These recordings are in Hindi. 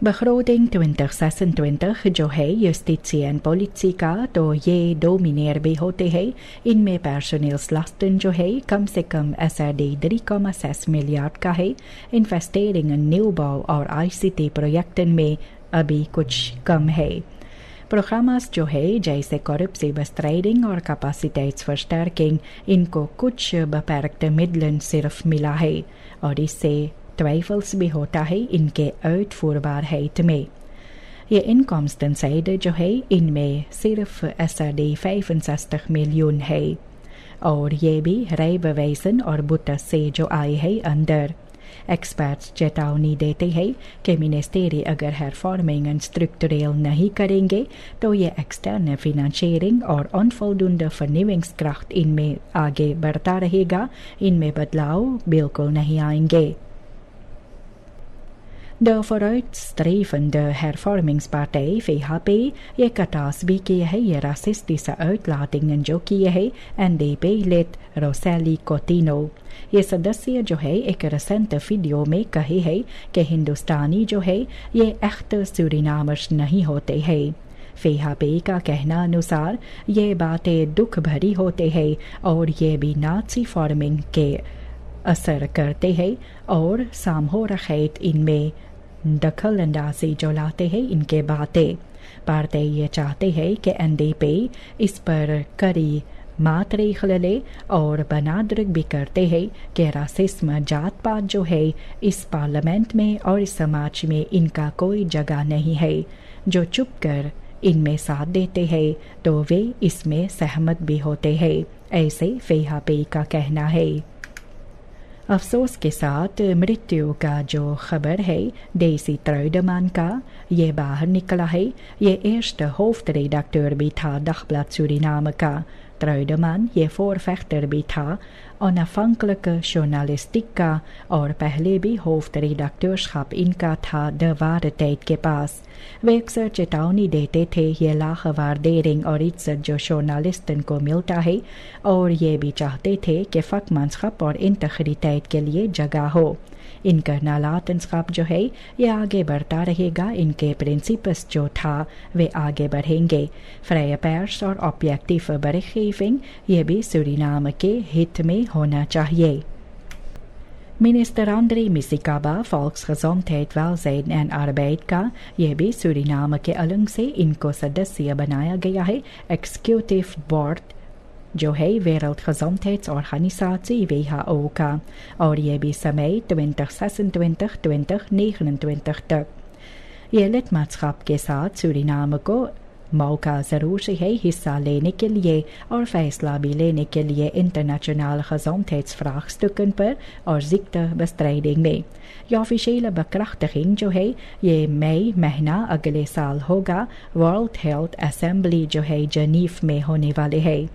Begroting 2026 जो है justitie en politie का तो ये 2 मिलियन भी होते हैं। इनमें personeelslasten जो है कम से कम SRD 3,6 मिलियन का है। इन्वेस्टिंग इन nieuwbouw और ICT प्रोजेक्टन में अभी कुछ कम है। प्रोग्राम्स जो है जैसे corruptie bestrijding और capaciteitsversterking इनको कुछ beperkte middelen सिर्फ मिला है और इससे twijfels भी होता है इनके uitvoerbaarheid में। ये inkomstenzijde जो है इनमें सिर्फ SRD 65 मिलियन है और ये भी rijbewijzen और boetes से जो आए है अंदर। एक्सपर्ट्स चेतावनी देते हैं कि मिनिस्ट्री अगर hervormingen en structureel नहीं करेंगे तो ये एक्सटर्नल फिनंशियरिंग और onvoldoende vernieuwingskracht इनमें आगे बढ़ता रहेगा। इनमें बदलाव बिल्कुल नहीं आएंगे। De vooruitstrevende hervormingspartij VHP je kataasbi किए है ये racistische uitlatingen जो किए है NDP-lid Roseli Coutinho। ये सदस्य जो है एक रिसेंट वीडियो में कहे है कि हिंदुस्तानी जो है ये echt सूरीनामर्स नहीं होते हैं। VHP का कहना अनुसार ये बातें दुख भरी होते हैं और ये भी नाजी फॉर्मिंग के असर करते हैं और सामहोरखैत इनमें दखल अंदाजी जो लाते हैं इनके बातें। पार्टी ये चाहते हैं कि NDP इस पर कड़ी मात्रेख ले और बनादरक भी करते हैं कि रासिस्म जात पात जो है इस पार्लियामेंट में और इस समाज में इनका कोई जगह नहीं है। जो चुप कर इनमें साथ देते हैं तो वे इसमें सहमत भी होते हैं, ऐसे VHP का कहना है। अफसोस के साथ मृत्यु का जो खबर है डेसी ट्रुइडमान का ये बाहर निकला है। ये eerste hoofdredacteur भी था Dagblad Suriname का। ट्रुइडमान ये voorvechter भी था onafhankelijke journalistiek का और पहले भी hoofdredacteurschap इनका था द वार tijd के पास। वे अक्सर चेतावनी देते थे ये लाख वार्डेरिंग और इज्जत जो जर्नलिस्टन को मिलता है और ये भी चाहते थे कि फकमानस्खप और इंतखरीतायत के लिए जगह हो। इनका नालातनस्खप जो है ये आगे बढ़ता रहेगा। इनके प्रिंसिपस जो था वे आगे बढ़ेंगे। फ्राई पैर्स और ऑब्जेक्टिव बरिगeving ये भी सूरीनाम के हित में होना चाहिए। Minister André Misikaba Volksgezondheid, Welzijn en Arbeid का ये भी सूरीनाम के अलंग से इनको सदस्य बनाया गया है। एक्सिक्यूटिव बोर्ड जो है Wereldgezondheidsorganisatie WHO का और ये भी समय 2026-2029 तक। ये lidmaatschap के साथ सूरीनाम को मौका ज़रूर है हिस्सा लेने के लिए और फैसला भी लेने के लिए इंटरनेशनल gezondheidsvraagstukken पर और ziektebestrijding में। ये ऑफिशियल bekrachtiging जो है ये मई महीना अगले साल होगा। वर्ल्ड हेल्थ असेंबली जो है जनीव में होने वाले है।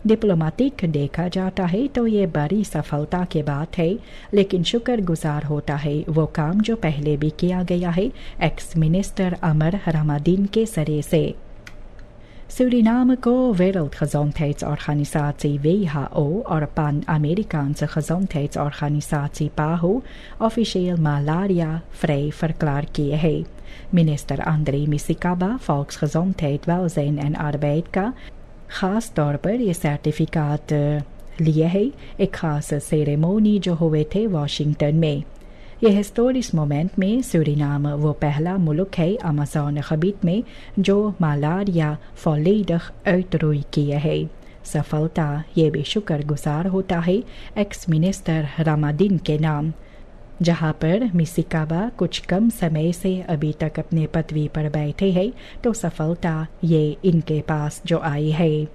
डिप्लोमेटिक देखा जाता है तो ये बड़ी सफलता की बात है, लेकिन शुक्रगुजार होता है वो काम जो पहले भी किया गया है एक्स मिनिस्टर अमर हरामदीन के सरे से। Suriname को Wereldgezondheidsorganisatie WHO और Pan-Amerikaanse Gezondheidsorganisatie PAHO officieel malaria vrij verklaard किए है। Minister Andre Misiekaba volksgezondheid, welzijn en arbeid का खास तौर पर ये सर्टिफिकेट लिए है एक खास सेरेमोनी जो हुए थे वाशिंगटन में। ये हिस्टोरिक मोमेंट में सूरीनाम वो पहला मुल्क है अमेज़न खबीत में जो मलेरिया volledig uitroei किए है। सफलता ये भी शुक्रगुजार होता है एक्स मिनिस्टर हरामदीन के नाम। जहाँ पर मिसिकाबा कुछ कम समय से अभी तक अपने पदवी पर बैठे हैं तो सफलता ये इनके पास जो आई है।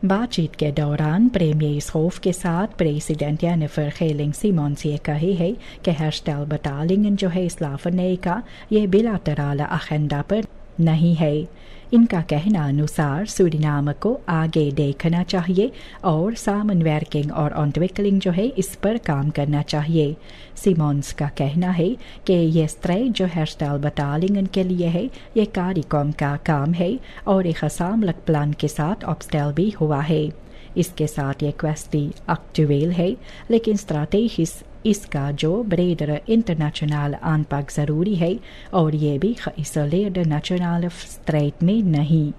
बातचीत के दौरान प्रीमियर schof के साथ प्रेसिडेंट जेनिफर गेलिंग-सिमोन्स ये कहे है कि herstelbetalingen जो है स्लावने का ये बिलाटरल एजेंडा पर नहीं है। इनका कहना अनुसार सूरीनाम को आगे देखना चाहिए और सामनwerking और ontwikkeling जो है इस पर काम करना चाहिए। सिमोन्स का कहना है कि ये strijd जो herstelbetalingen के लिए है ये CARICOM का काम है और एक gezamenlijk प्लान के साथ opstel भी हुआ है। इसके साथ ये क्वेश्चन एक्चुअल है, लेकिन स्ट्रैटेजिक इसका जो ब्रेडर इंटरनेशनल aanpak ज़रूरी है और ये भी geïsoleerde nationale strijd में नहीं।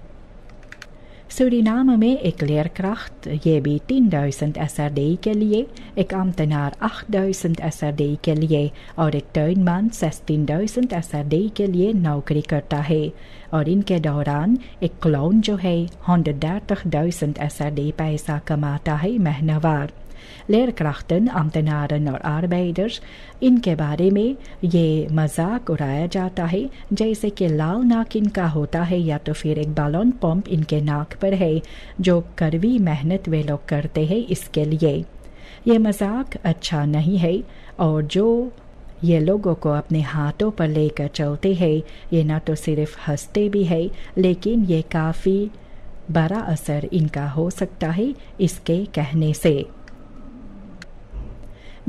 सूरीनाम में एक leerkracht ये भी 10.000 SRD के लिए, एक ambtenaar 8.000 SRD के लिए और एक tuinman 16.000 SRD के लिए नौकरी करता है। और इनके दौरान एक क्लाउन जो है 130.000 SRD पैसा कमाता है महीनावार। leerkrachten, ambtenaren और arbeiders, इनके बारे में ये मजाक उड़ाया जाता है जैसे कि लाल नाक इनका होता है या तो फिर एक बालोन पंप इनके नाक पर है जो कड़वी मेहनत वे लोग करते हैं इसके लिए। ये मजाक अच्छा नहीं है और जो ये लोगों को अपने हाथों पर लेकर चलते हैं ये ना तो सिर्फ हंसते भी है लेकिन ये काफ़ी बड़ा असर इनका हो सकता है इसके कहने से।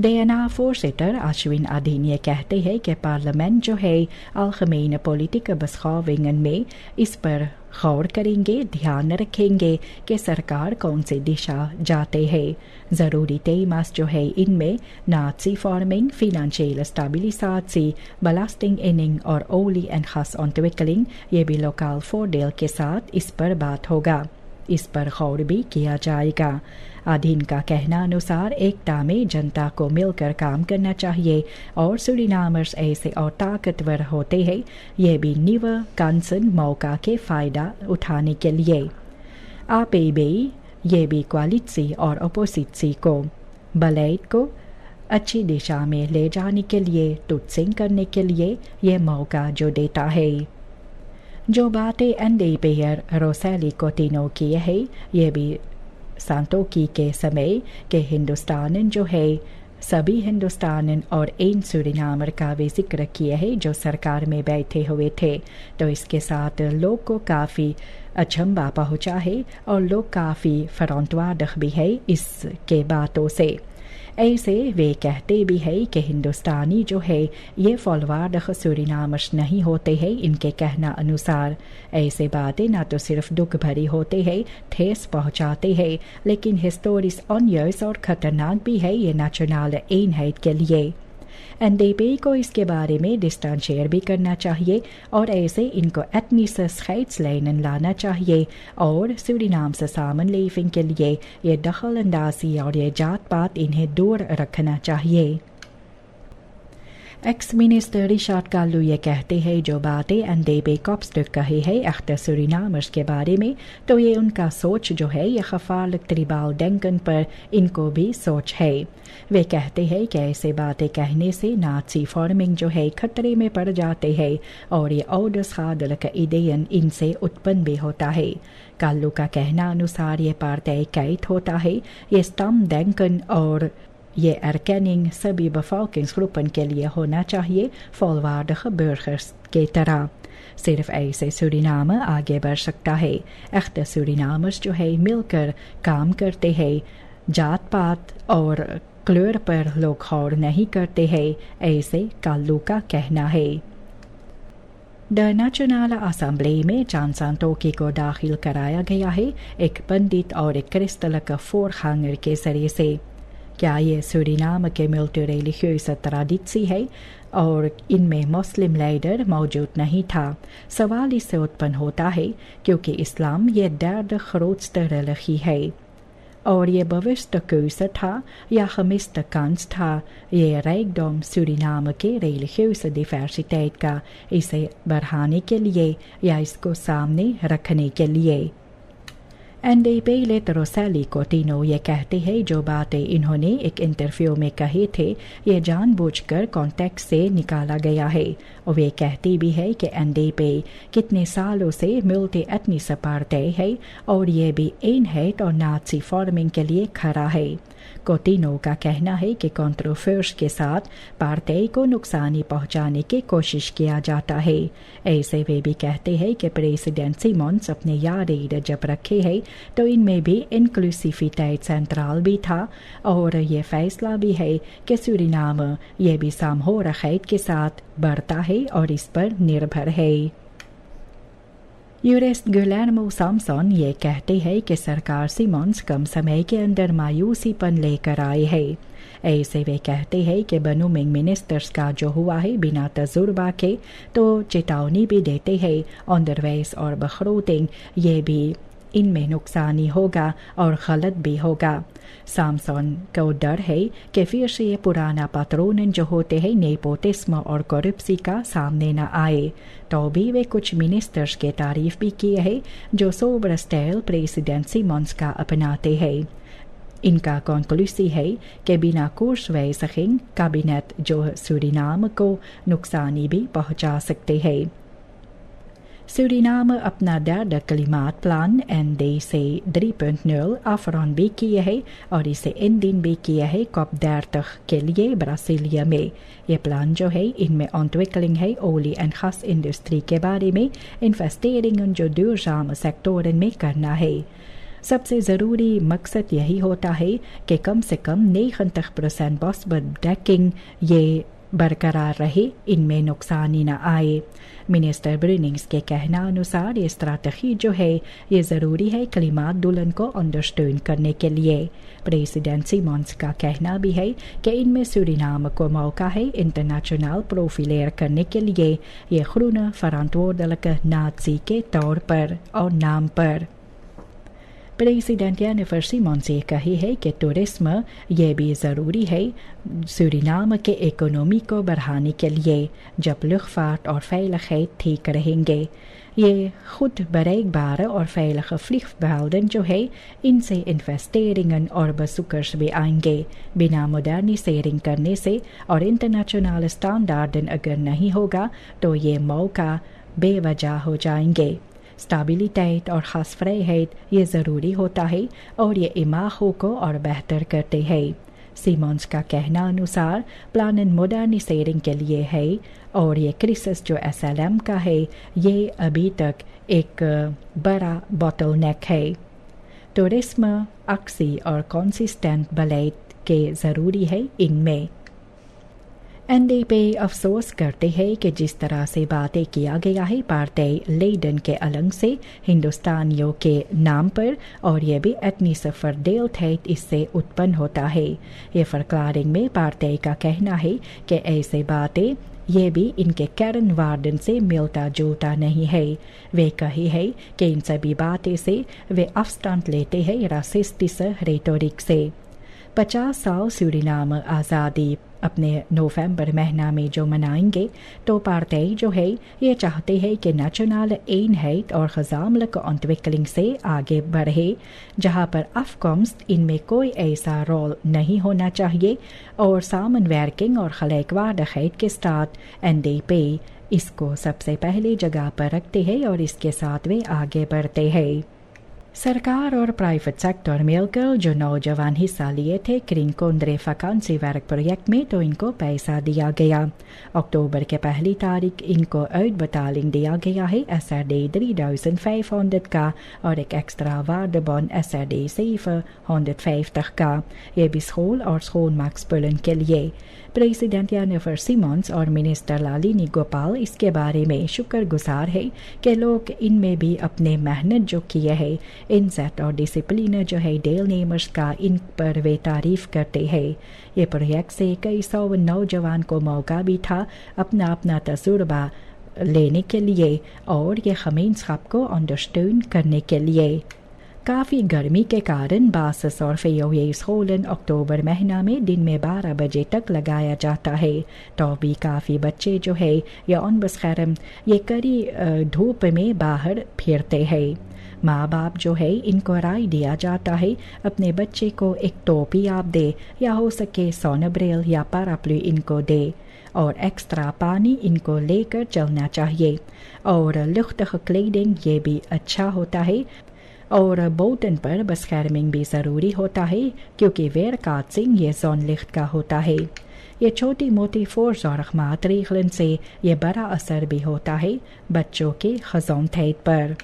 DNA-voorzitter Ashwin Adin ये कहते हैं कि पार्लियामेंट जो है algemene politieke beschouwingen में इस पर गौर करेंगे, ध्यान रखेंगे कि सरकार कौन सी दिशा जाते हैं। ज़रूरी थीम्स जो है इनमें nazi vorming, financiële stabilisatie, belastinginning और olie en gasontwikkeling ये भी लोकल voordeel के साथ इस पर बात होगा। इस पर गौर भी किया जाएगा। अधीन का कहना अनुसार एकता में जनता को मिलकर काम करना चाहिए और सूरीनामर्स ऐसे और ताकतवर होते हैं ये भी nieuwe kansen मौका के फ़ायदा उठाने के लिए। APB ये भी कोalitie और ओपोजिसी को बलेड को अच्छी दिशा में ले जाने के लिए टूटसिंग करने के लिए ये मौका जो देता है। जो बातें NDP'er रोसेली कोटिनो की है ये भी सांतोकी के समय के हिंदुस्तानन जो है सभी हिंदुस्तानन और इन सूरीनामर का भी जिक्र किया है जो सरकार में बैठे हुए थे। तो इसके साथ लोग को काफ़ी अचंभा पहुँचा है और लोग काफ़ी फरौंतवादक भी है इसके बातों से। ऐसे वे कहते भी है कि हिंदुस्तानी जो है ये फॉलोवार्ड सूरीनामर्स नहीं होते हैं इनके कहना अनुसार। ऐसे बातें ना तो सिर्फ दुख भरी होते हैं, ठेस पहुंचाते हैं लेकिन हिस्टोरिस ऑनियर्स और ख़तरनाक भी है ये नेशनल eenheid के लिए। NDP को इसके बारे में डिस्टेंशियर भी करना चाहिए और ऐसे इनको etnische scheidslijnen लाना चाहिए और सूरीनाम से samenleving के लिए ये दखल अंदाजी और ये जात पात इन्हें दूर रखना चाहिए। एक्स मिनिस्टर रिचार्ड कालू ये कहते हैं जो बातें NDP kopstuk कही है echte सूरीनामर्स के बारे में तो ये उनका सोच जो है ये gevaarlijk tribaal denken पर इनको भी सोच है। वे कहते हैं कि ऐसे बातें कहने से नाजी फॉर्मिंग जो है खतरे में पड़ जाते हैं और ये ओडरschadelijke ideeën इनसे उत्पन्न भी होता है। कालू का कहना अनुसार ये partijkeit होता है, ये stamdenken और ये erkenning सभी bevolkingsgroepen के लिए होना चाहिए volwaardige burgers के तरह। सिर्फ ऐसे सूरीनाम आगे बढ़ सकता है। echte सूरीनामर्स जो है मिलकर काम करते हैं, जात पात और क्लर पर लोग गौर नहीं करते हैं, ऐसे कालू का कहना है। द नेशनल असेंबली में चांद सांतोकी को दाखिल कराया गया है एक पंडित और एक क्रिस्टelijke voorganger के जरिए से। क्या ये सूरीनाम के multireligieuze traditie है और इनमें मुस्लिम लीडर मौजूद नहीं था। सवाल इससे उत्पन्न होता है क्योंकि इस्लाम ये derde grootste religie है और ये bewuste keuze था या gemiste kans था ये rijkdom सूरीनाम के religieuze diversiteit का इसे बढ़ाने के लिए या इसको सामने रखने के लिए। NDP लेट रोसेली कोटिनो ये कहते हैं जो बातें इन्होंने एक इंटरव्यू में कहे थे ये जानबूझकर कॉन्टेक्स्ट से निकाला गया है और वे कहती भी है कि NDP कितने सालों से मल्टी एथनिक पार्टी है और ये भी eenheid और नाजी फॉर्मिंग के लिए खड़ा है। कोटिनो का कहना है कि कंट्रोवर्स के साथ पार्टी को नुकसानी पहुंचाने की कोशिश किया जाता है। ऐसे वे भी कहते हैं कि प्रेसिडेंट सिमोन्स अपने याद जब रखे हैं तो इनमें भी इंक्लूसिविटेट सेंट्रल भी था और ये फैसला भी है कि सूरीनाम ये भी सामहोरigheid के साथ बढ़ता है और इस पर निर्भर है। यूरिस्ट गुलेर्मो सैमसन ये कहते हैं कि सरकार सिमोंस कम समय के अंदर मायूसीपन लेकर आए है। ऐसे वे कहते हैं कि बनूमिंग मिनिस्टर्स का जो हुआ है बिना तजुर्बा के, तो चेतावनी भी देते हैं ऑनदरवेज और बखरूटिंग ये भी इनमें नुकसानी होगा और गलत भी होगा। सैमसन को डर है कि फिर से ये पुराना पैटर्न जो होते हैं नेपोटिज्म और करप्सी का सामने न आए। तो भी वे कुछ मिनिस्टर्स के तारीफ भी किए हैं जो सोबर स्टाइल प्रेसिडेंट सिमोंस का अपनाते हैं। इनका कंक्लूसी है कि बिना कोर्स वे सकें कैबिनेट जो सूरीनाम को नुकसानी भी पहुंचा सकते हैं। सूरीनाम अपना derde klimaat plan NDC 3.0 afrond भी किए है और इसे इंदिन भी किया है COP30 के लिए ब्रासीलिया में। ये प्लान जो है इनमें ontwikkeling है olie en gas इंडस्ट्री के बारे में इन्वेस्टेरिंग जो duurzame सेक्टोरन में करना है। सबसे ज़रूरी मकसद यही होता है कि कम से कम 90% बॉस्बेडेकिंग ये बरकरार रहे, इनमें नुकसानी न आए। मिनिस्टर ब्रिनिंग्स के कहना अनुसार ये स्ट्रैटेजी जो है ये ज़रूरी है क्लिमात दुल्हन को अंडरस्टैंड करने के लिए। प्रेसिडेंट सिमोंस का कहना भी है कि इनमें सूरीनाम को मौका है इंटरनेशनल प्रोफिलेर करने के लिए ये groene verantwoordelijke नाज़ी के तौर पर और नाम पर। प्रेसिडेंट जेनिफर सिमोंस ये कही है कि टूरिज्म ये भी ज़रूरी है सूरीनाम के इकोनॉमी को बढ़ाने के लिए जब लुफ्त और veiligheid ठीक रहेंगे। ये खुद bereikbare और veilige vliegvelden जो है इनसे इन्वेस्टेरिंग और bezoekers भी आएंगे। बिना मॉडर्निसेरिंग करने से और इंटरनेशनल स्टैंडर्ड अगर नहीं होगा तो ये मौका बेवजह हो जाएंगे। स्टेबिलिटी और खास फ्रीहेड ये ज़रूरी होता है और ये इमाहो को और बेहतर करते हैं। सिमोंस का कहना अनुसार प्लान मॉडर्निसेरिंग के लिए है और ये क्रिसिस जो SLM का है ये अभी तक एक बड़ा बॉटलनेक है। टूरिज्म अक्सी और कंसिस्टेंट बलेट के ज़रूरी है इनमें। NDP अफसोस करते हैं कि जिस तरह से बातें किया गया है पार्टी लेडन के अलंग से हिंदुस्तानियों के नाम पर और ये भी एटनीस verdeeldheid इससे उत्पन्न होता है। ये फरक्लारिंग में पार्टी का कहना है कि ऐसे बातें ये भी इनके kernwaarden से मिलता जुलता नहीं है। वे कही है कि इन सभी बातें से वे अफस्टैंड लेते हैं रासिस्टिस रेटोरिक से। 50 साल सूरीनाम आज़ादी अपने नवंबर महीना में जो मनाएंगे तो पार्टी जो है ये चाहते हैं कि नेशनल eenheid और gezamenlijke ontwikkeling से आगे बढ़े जहां पर afkomst इनमें कोई ऐसा रोल नहीं होना चाहिए और samenwerking और gelijkwaardigheid के साथ NDP इसको सबसे पहले जगह पर रखते हैं और इसके साथ वे आगे बढ़ते हैं। सरकार और प्राइवेट सेक्टर मिलकर जो नौजवान हिस्सा लिए थे क्रिंकोंद्रे वैकेंसी वर्क प्रोजेक्ट में तो इनको पैसा दिया गया। अक्टूबर के पहली तारीख इनको uitbetaling दिया गया है SRD 3500 का और एक एक्स्ट्रा वार्डebon SRD 750 का। ये भी स्कूल और schoonmaakspullen के लिए। प्रेसिडेंट जेनिफर सिमोंस और मिनिस्टर लालिनी गोपाल इसके बारे में शुक्रगुजार है कि लोग इनमें भी अपने मेहनत जो किए हैं इनसेट और डिसिप्लिन जो है डेलनेमर्स का इन पर वे तारीफ करते हैं। ये प्रोजेक्ट से कई सौ नौजवान को मौका भी था अपना तजुर्बा लेने के लिए और ये gemeenschap को अंडरस्टैंड करने के लिए। काफ़ी गर्मी के कारण बासिस और फेयोये स्कूलन अक्टूबर महीना में दिन में 12 बजे तक लगाया जाता है तो भी काफ़ी बच्चे जो है या onbeschermd ये कड़ी धूप में बाहर फिरते हैं। माँ बाप जो है इनको राय दिया जाता है अपने बच्चे को एक टोपी आप दे या हो सके सोनब्रेल या पाराप्लू इनको दे और एक्स्ट्रा पानी इनको लेकर चलना चाहिए और luchtige kleding ये भी अच्छा होता है और बोटन पर bescherming भी ज़रूरी होता है क्योंकि weerkaatsing ये zonlicht का होता है। ये छोटी मोटी voorzorgmaatregelen से ये बड़ा असर भी होता है बच्चों के gezondheid पर।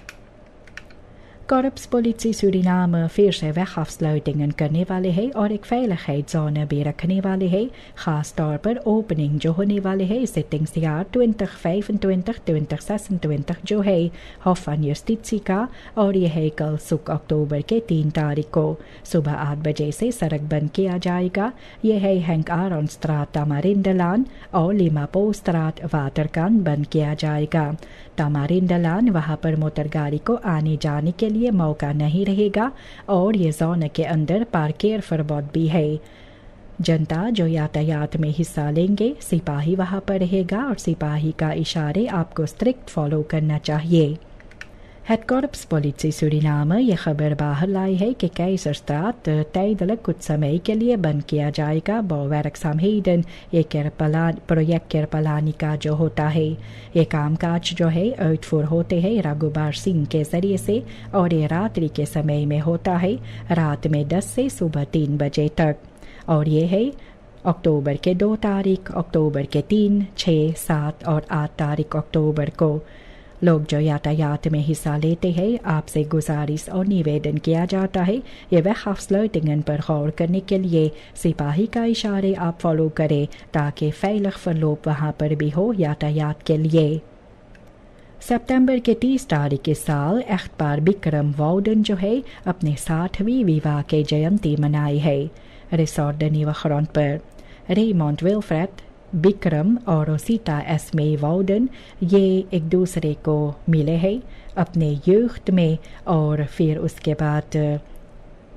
Korpspolitie Suriname फिर से wegafsluitingen करने वाले हैं और एक veiligheidszone भी रखने वाले हैं, खास तौर पर ओपनिंग जो होने वाले हैं zittingsjaar 2025-2026 जो है Hof van Justitie का, और यह है कल सुख अक्टूबर के 3 तारीख को सुबह 8 बजे से सड़क बंद किया जाएगा। यह है हैंक आरन स्ट्राट तामारिंडलान और लिमापो स्ट्राट वाटरकान बंद किया जाएगा। तामारिंडलान वहां पर मोटर गाड़ी को आने जाने के लिए मौका नहीं रहेगा और ये जोन के अंदर पार्केर फरबोट भी है। जनता जो यातायात में हिस्सा लेंगे, सिपाही वहां पर रहेगा और सिपाही का इशारे आपको स्ट्रिक्ट फॉलो करना चाहिए। Het Korpspolitie Suriname ये खबर बाहर लाई है कि Keizersstraat tijdelijk कुछ समय के लिए बंद किया जाएगा। बouwwerkzaamheden ये प्रोजेक्ट केरपलानी का जो होता है, ये कामकाज जो है uitvoer होते हैं रघुबर सिंह के जरिए से और ये रात्रि के समय में होता है, रात में 10 से सुबह 3 बजे तक। और ये है अक्टूबर के 2 तारीख, अक्टूबर के 3, 6, 7 और 8 तारीख अक्टूबर को। लोग जो यातायात में हिस्सा लेते हैं, आपसे गुजारिश और निवेदन किया जाता है ये wegafsluitingen पर गौर करने के लिए सिपाही का इशारे आप फॉलो करें ताकि veilig verloop वहाँ पर भी हो यातायात के लिए। सितंबर के 30 तारीख इस साल एख्तपार बिक्रम वाउडन जो है अपने 60वीं विवाह के जयंती मनाई है। रिसोर्ट द न्यू ग्राउंड पर रेमोंड विल्फ्रेड बिक्रम और रोसिता एस्मे वाउडन ये एक दूसरे को मिले हैं अपने यूथ में और फिर उसके बाद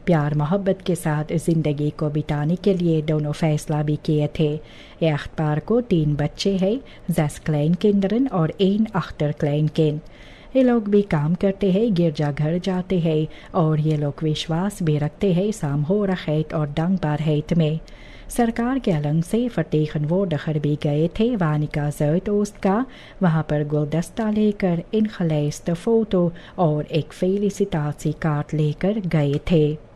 प्यार मोहब्बत के साथ ज़िंदगी को बिताने के लिए दोनों फैसला भी किए थे। एख्तपार को 3 बच्चे हैं, 6 Kleinkinderen और 1 achter Kleinkind। ये लोग भी काम करते हैं, गिरजाघर जाते हैं और ये लोग विश्वास भी रखते हैं सामहोरigheid और dankbaarheid में। सरकार के अलंग से vertegenwoordiger भी गए थे वानिका ज़ुइदoost का, वहाँ पर गुलदस्ता लेकर ingelijste फोटो और एक felicitatiekaart लेकर गए थे।